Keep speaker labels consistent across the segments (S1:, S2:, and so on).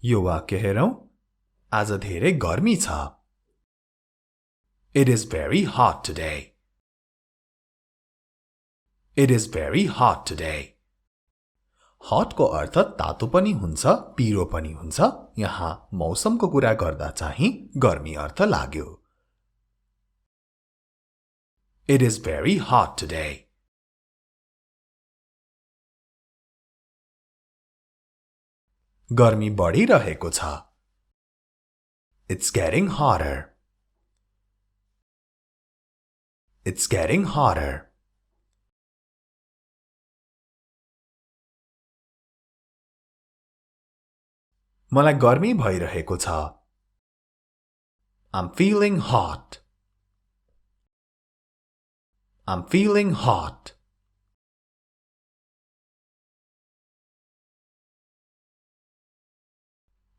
S1: यो वाक्य हेरौं आज धेरै गर्मी छ It is very hot today It is very hot today Hot को अर्थ तातो पनि हुन्छ पिरो पनि हुन्छ यहाँ मौसमको कुरा गर्दा चाहिँ गर्मी अर्थ लाग्यो It is very hot today गर्मी बढिरहेको छ It's getting hotter It's getting hotter मलाई गर्मी भइरहेको छ I'm feeling hot I'm feeling hot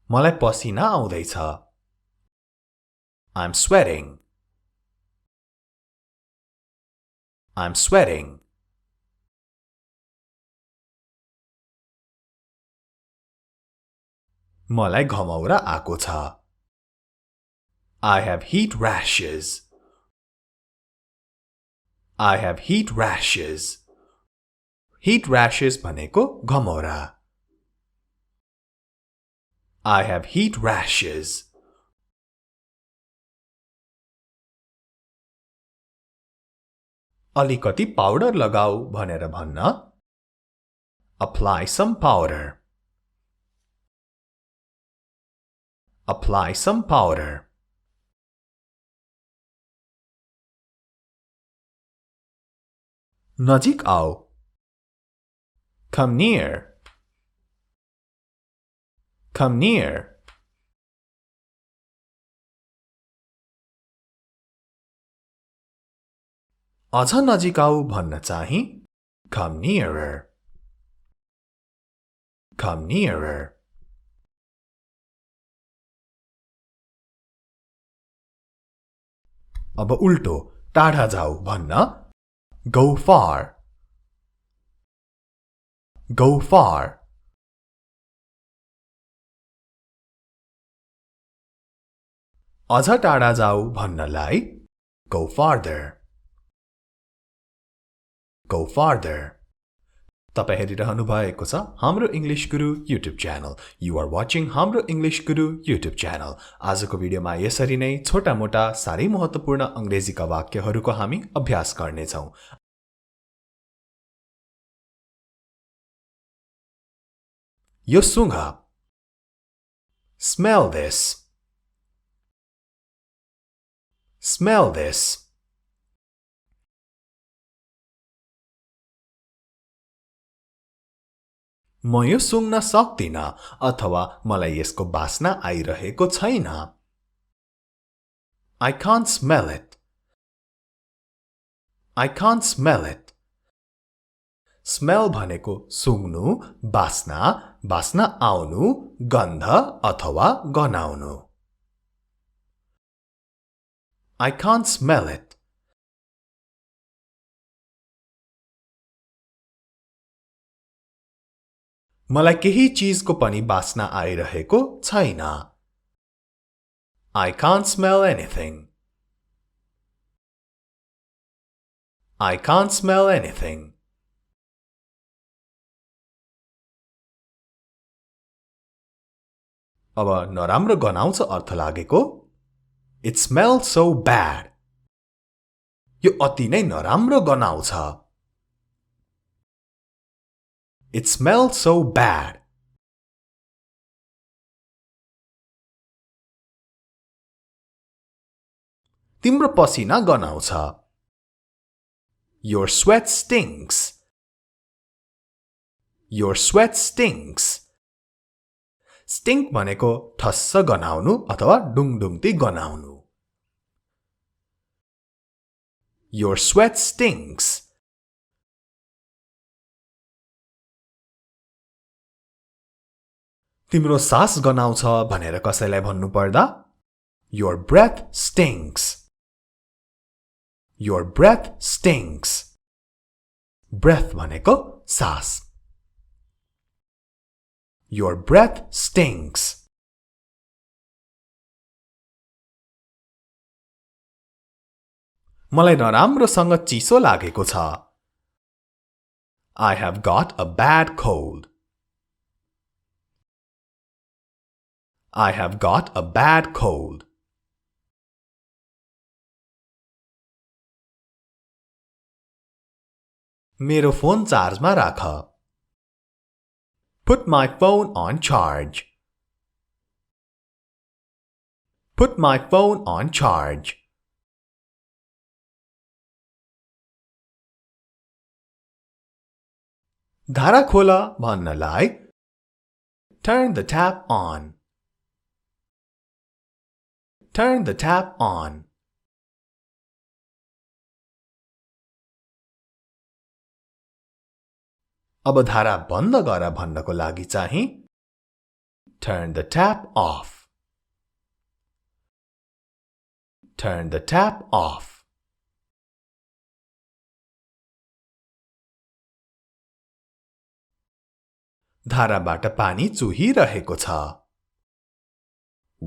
S1: मलाई पसिना आउँदैछ I'm sweating I'm sweating मलाई घमौरा आको छ I have heat rashes I have heat rashes Heat rashes भनेको घमौरा I have heat rashes अलिकति पाउडर लगाऊ भनेर भन्न Apply some powder Apply some powder नजिक आओ Come near Come near अझ नजिक आऊ भन्न चाहिँ Come nearer Come nearer अब उल्टो टाढा जाऊ भन्न Go far Go far अझ टाढा जाऊ भन्नलाई Go farther Go farther तपाई हेरिरहनु भएको छ हाम्रो English Guru YouTube channel You are watching Hamro English Guru YouTube channel आजको भिडियोमा यसरी नै छोटा मोटा सारै महत्त्वपूर्ण अंग्रेजीका वाक्यहरूको हामी अभ्यास गर्ने छौं यो सुँघ Smell this Smell this म यो सुँघ्न सक्दिन अथवा मलाई यसको बास्ना आइरहेको छैन I can't smell it I can't smell it Smell भनेको सुँघ्नु बास्ना बास्ना आउनु गन्ध अथवा गनाउनु I can't smell it मलाई केही चीजको पनि बास्ना आइरहेको छैन I can't smell anything I can't smell anything अब नराम्रो गनाउँछ अर्थ लागेको It smells so bad यो अति नै नराम्रो गनाउँछ It smells so bad. तिम्रो पसिना गनाउँछ Your sweat stinks. Your sweat stinks. Stink भनेको ठस्स गनाउनु अथवा डुङडुङती गनाउनु Your sweat stinks. तिम्रो सास गनाउँछ भनेर कसैलाई भन्नु पर्दा Your breath stinks. Your breath stinks. Breath भनेको सास Your breath stinks. मलाई नराम्रोसँग चिसो लागेको छ I have got a bad cold I have got a bad cold मेरो फोन चार्जमा राख Put my phone on charge Put my phone on charge धारा खोल भन्नलाई Turn the tap on Turn the tap on अब धारा बन्द गर भन्नको लागि चाहिँ Turn the tap off Turn the tap off धाराबाट पानी चुहिरहेको छ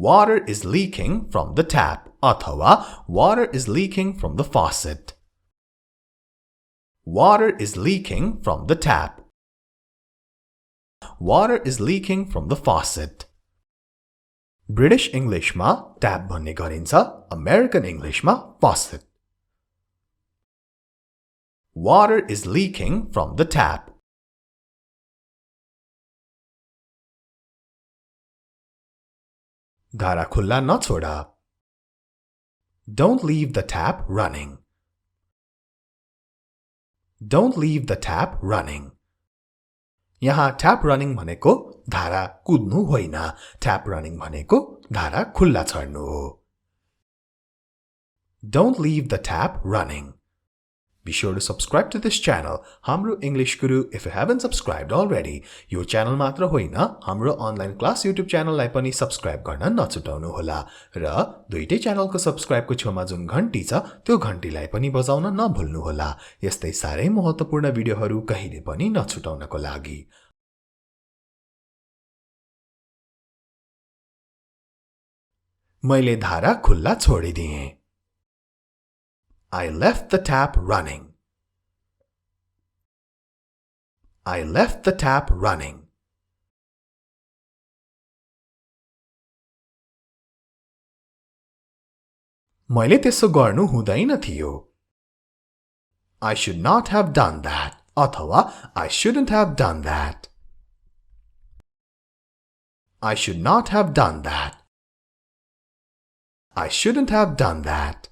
S1: Water is leaking from the tap अथवा Water is leaking from the faucet Water is leaking from the tap Water is leaking from the faucet British English मा tap भन्ने गरिन्छ American English मा faucet Water is leaking from the tap धारा खुल्ला नछोड Don't leave the tap running Don't leave the tap running यहाँ tap running भनेको धारा कुद्नु होइन tap running भनेको धारा खुल्ला छड्नु हो Don't leave the tap running Be sure to subscribe to this channel, Hamro English Guru, if you haven't subscribed already. यो channel मात्र होइन, हाम्रो online class YouTube channel लाई पनि subscribe गर्न नछुटाउनु होला र दुईटै channel को subscribe को छेउमा जुन घण्टी छ त्यो घण्टीलाई पनि बजाउन नभुल्नु होला यस्तै सारै महत्त्वपूर्ण भिडियोहरू कहिले पनि नछुटाउनको लागि मैले धारा खुल्ला छोडिदिएँ I left the tap running. I left the tap running. मैले त्यसो गर्नु हुँदैन थियो. I should not have done that. अथवा I shouldn't have done that. I should not have done that. I shouldn't have done that.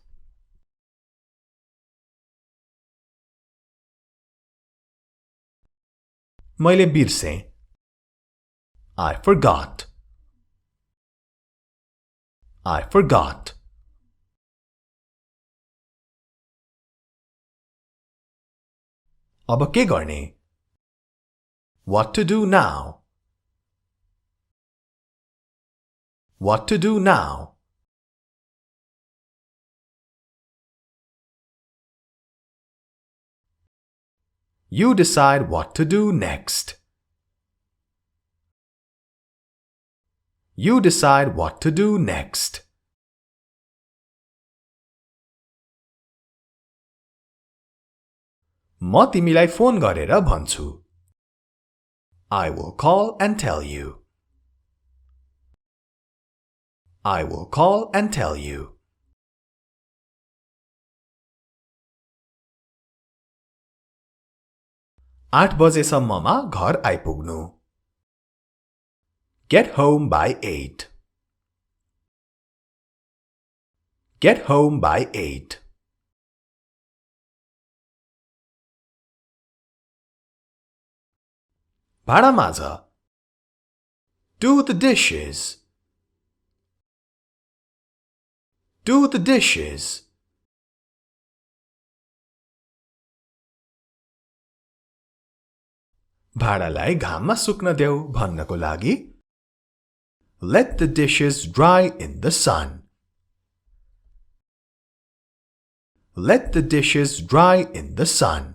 S1: मैले बिर्सेँ I forgot I forgot अब के गर्ने What to do now What to do now You decide what to do next. You decide what to do next. म तिमीलाई phone गरेर भन्छु. I will call and tell you. I will call and tell you. 8 बजेसम्ममा घर आइपुग्नु. Get home by 8. Get home by 8. भाँडा माझ. Do the dishes. Do the dishes. भाँडालाई घाममा सुक्न देऊ भन्नको लागि Let the dishes dry in the sun. Let the dishes dry in the sun.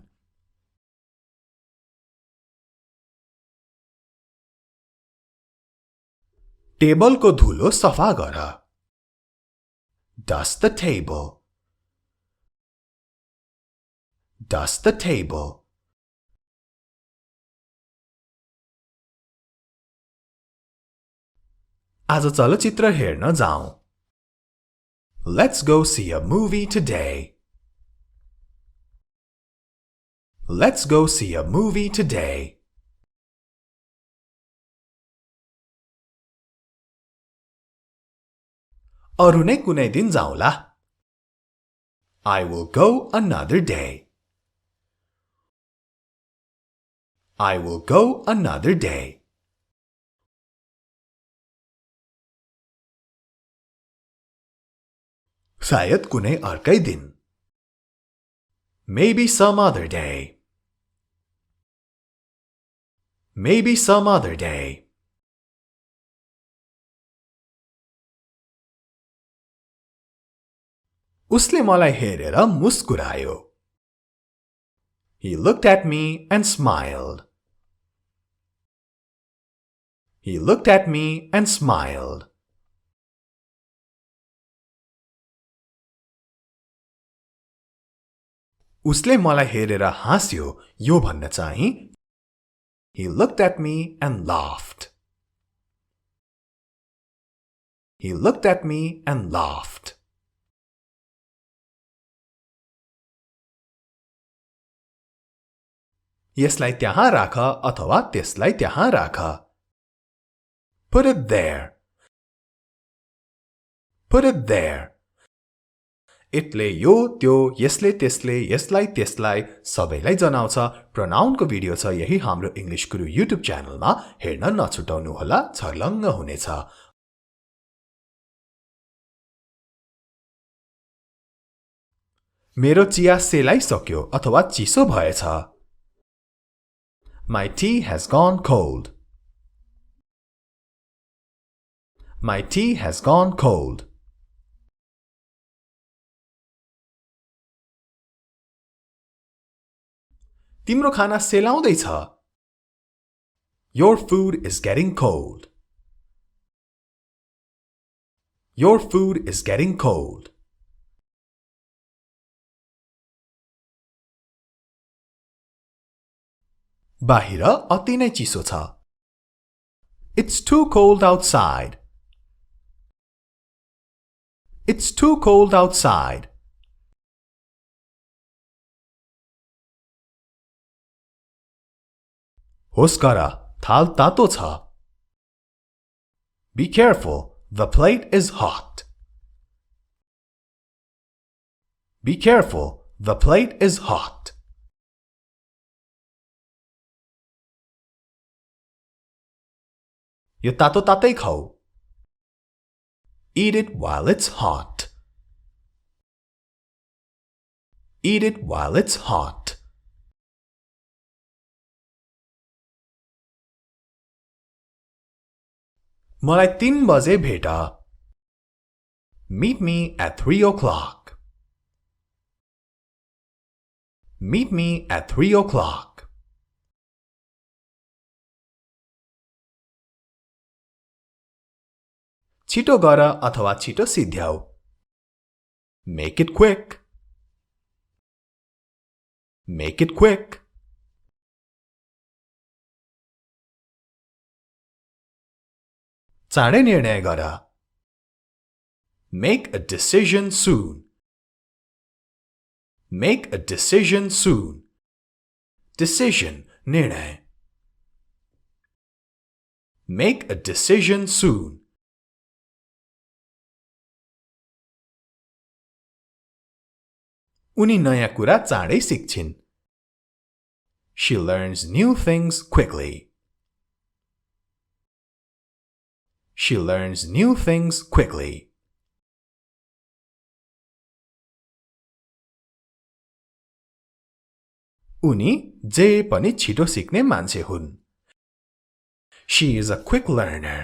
S1: टेबलको धुलो सफा गर. Dust the table. Dust the table. आज चलचित्र हेर्न जाउँ. Let's go see a movie today. Let's go see a movie today. अरु नै कुनै दिन जाउँला. I will go another day. I will go another day. सायद कुनै अर्कै दिन. Maybe some other day. Maybe some other day. उसले मलाई हेरेर मुस्कुरायो. He looked at me and smiled. He looked at me and smiled. उसले मलाई हेरेर हाँस्यो यो भन्न चाहिँ He looked at me and laughed. He looked at me and laughed. यसलाई त्यहाँ राख अथवा त्यसलाई त्यहाँ राख. Put it there. Put it there. इटले यो त्यो यसले त्यसले यसलाई त्यसलाई सबैलाई जनाउँछ. प्रोनाउनको भिडियो छ यही हाम्रो इंग्लिश गुरु युट्युब च्यानलमा हेर्न नछुटाउनु होला. छर्लङ्ग हुनेछ. मेरो चिया सेलाइसक्यो अथवा चिसो भएछ. My tea has gone cold. My tea has gone cold. तिम्रो खाना सेलाउँदैछ. Your food is getting cold. Your food is getting cold. बाहिर अति नै चिसो छ. It's too cold outside. It's too cold outside. होस् गर, थाल तातो छ. Be careful, the plate is hot. Be careful, the plate is hot. यो तातो तातै खाऊ. Eat it while it's hot. Eat it while it's hot. मलाई 3 बजे भेट. Meet me at 3 o'clock. Meet me at 3 o'clock. छिटो गर अथवा छिटो सिद्ध्याऊ. Make it quick. Make it quick. चाँडै निर्णय गर. Make a decision soon. Make a decision soon. Decision, निर्णय. Make a decision soon. उनी नयाँ कुरा चाँडै सिक्छिन्. She learns new things quickly. She learns new things quickly. उनी जे पनि छिटो सिक्ने मान्छे हुन्. She is a quick learner.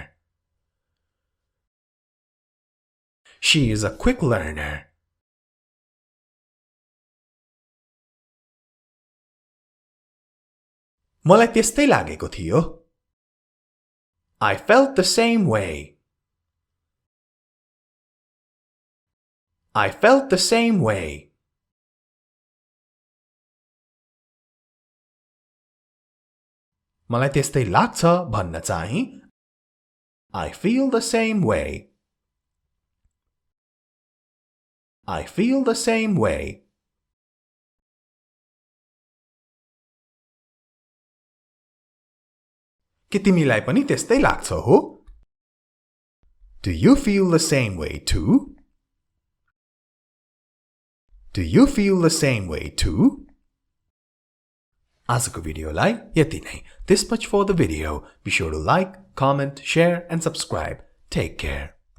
S1: She is a quick learner. मलाई त्यस्तै लागेको थियो. I felt the same way. I felt the same way. मलाई त्यस्तै लाग्छ भन्न चाहिँ I feel the same way. I feel the same way. के तिमीलाई पनि त्यस्तै लाग्छ हो? Do you feel the same way too? Do you feel the same way too? आजको भिडियोलाई यति नै. This much for the video. Be sure to like, comment, share and subscribe. Take care.